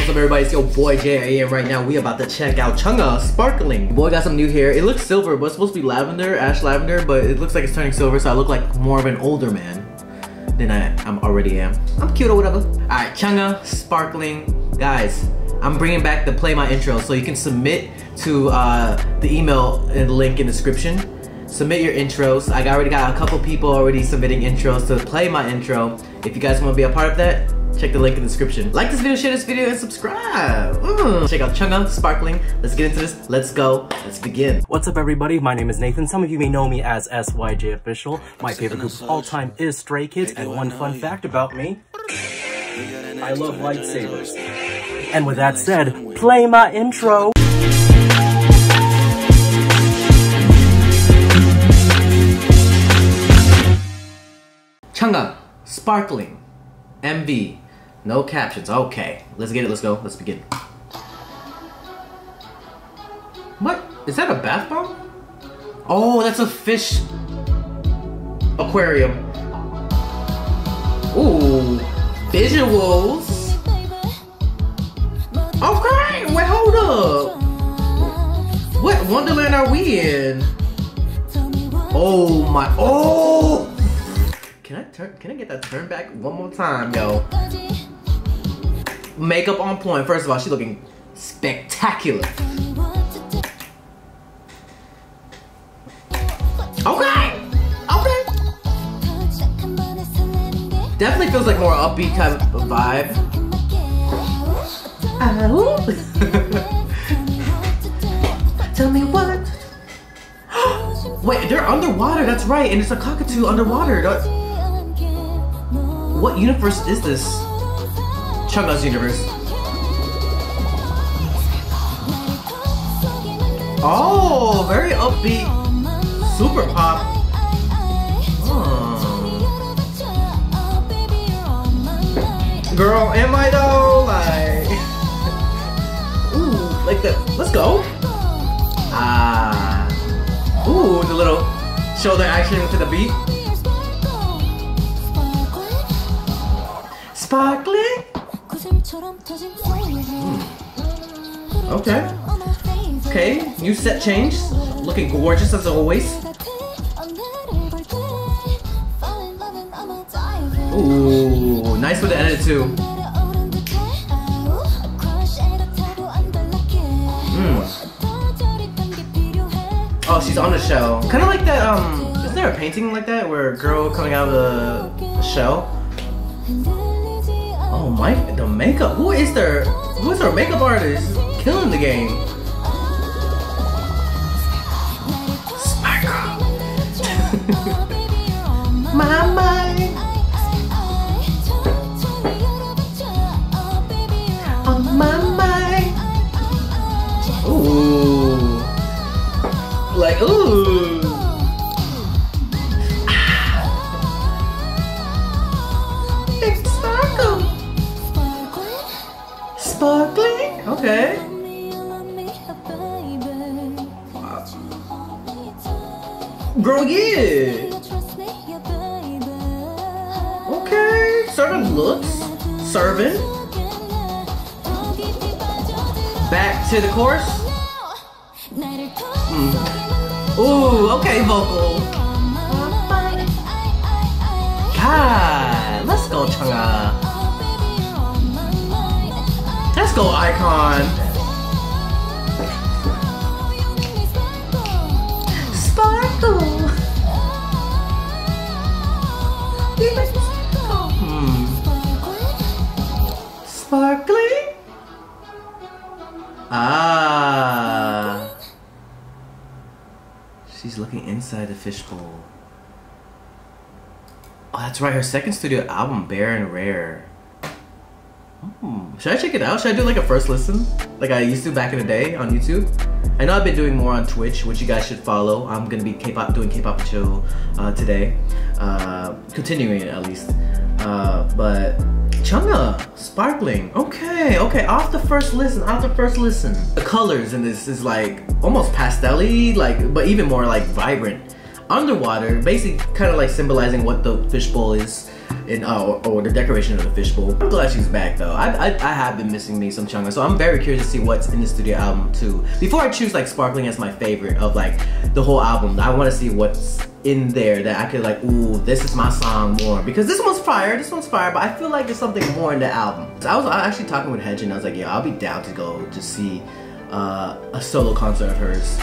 What's up everybody, it's your boy JREAMERS. Right now we about to check out CHUNG Sparkling. Boy got some new hair. It looks silver, but it's supposed to be lavender, ash lavender, but it looks like it's turning silver, so I look like more of an older man than I already am. I'm cute or whatever. Alright, CHUNG Sparkling. Guys, I'm bringing back the Play My Intro, so you can submit to the email and link in the description. Submit your intros. I already got a couple people already submitting intros to Play My Intro. If you guys want to be a part of that, check the link in the description. Like this video, share this video, and subscribe. Check out CHUNG Sparkling. Let's get into this. Let's go. Let's begin. What's up everybody, my name is Nathan. Some of you may know me as SYJ Official. My favorite group of all time is Stray Kids, and one fun fact about me, I love lightsabers. And with that said, play my intro. CHUNG Sparkling MV. No captions. Okay, let's get it. Let's go. Let's begin. What? Is that a bath bomb? Oh, that's a fish aquarium. Ooh, visuals. Okay, wait, hold up. What Wonderland are we in? Oh my, oh! Can I get that turn back one more time, yo? Makeup on point. First of all, she's looking spectacular. Okay! Okay! Definitely feels like more upbeat kind of vibe. Tell me what? Wait, they're underwater, that's right, and it's a cockatoo underwater. What universe is this? CHUNG's universe. Oh, very upbeat. Super pop. Girl, am I though? Like, ooh, like that. Let's go. Ah. Ooh, the little shoulder action to the beat. Sparkling? Okay. Okay, new set change. Looking gorgeous as always. Ooh, nice with the edit too. Oh, she's on the shell. Kind of like that, isn't there a painting like that where a girl coming out of the shell? Oh my, the makeup. Who is our makeup artist? Killing the game. Sparkle. My mind. On my mind. Ooh. Like, ooh. Sparkling? Okay. Wow. Girl, yeah. Okay. Certain looks. Serving. Back to the chorus. Ooh, okay, vocal. God, let's go, CHUNG. Let's go, Icon. Sparkle. Sparkling? Ah. She's looking inside the fishbowl. Oh, that's right, her second studio album, Bare and Rare. Should I check it out? Should I do like a first listen? Like I used to back in the day on YouTube? I know I've been doing more on Twitch, which you guys should follow. I'm gonna be doing K-pop show today. Continuing it at least. But CHUNG Sparkling. Okay, okay, off the first listen. The colors in this is like almost pastel-y, like, but even more like vibrant. Underwater, basically kind of like symbolizing what the fishbowl is. or the decoration of the fishbowl. I'm glad she's back though. I have been missing me some CHUNG, so I'm very curious to see what's in the studio album too. Before I choose like Sparkling as my favorite of like the whole album, I want to see what's in there that I could like, ooh, this is my song more, because this one's fire, but I feel like there's something more in the album. So I was actually talking with Hedge and I was like, yeah, I'll be down to go to see a solo concert of hers.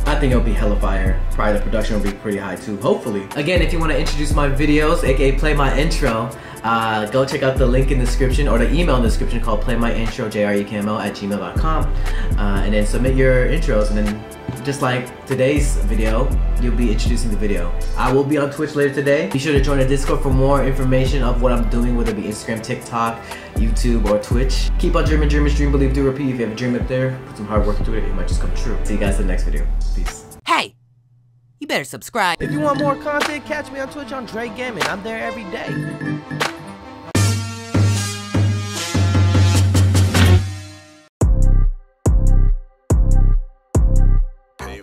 I think it'll be hella fire. Probably the production will be pretty high too, hopefully. Again, if you want to introduce my videos, aka play my intro, go check out the link in the description or the email in the description called playmyintrojrekml@gmail.com, and then submit your intros, and then just like today's video, you'll be introducing the video. I will be on Twitch later today. Be sure to join the Discord for more information of what I'm doing, whether it be Instagram, TikTok, YouTube, or Twitch. Keep on dreaming, dreamers, dream, believe, do, repeat. If you have a dream up there, put some hard work into it, it might just come true. See you guys in the next video. Peace. Hey, you better subscribe. If you want more content, catch me on Twitch on Jrekml. I'm there every day.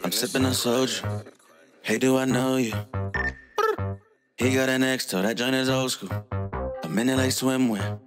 I'm sipping on soju. Hey, do I know you? He got an ex, so that joint is old school. A minute like swimwear.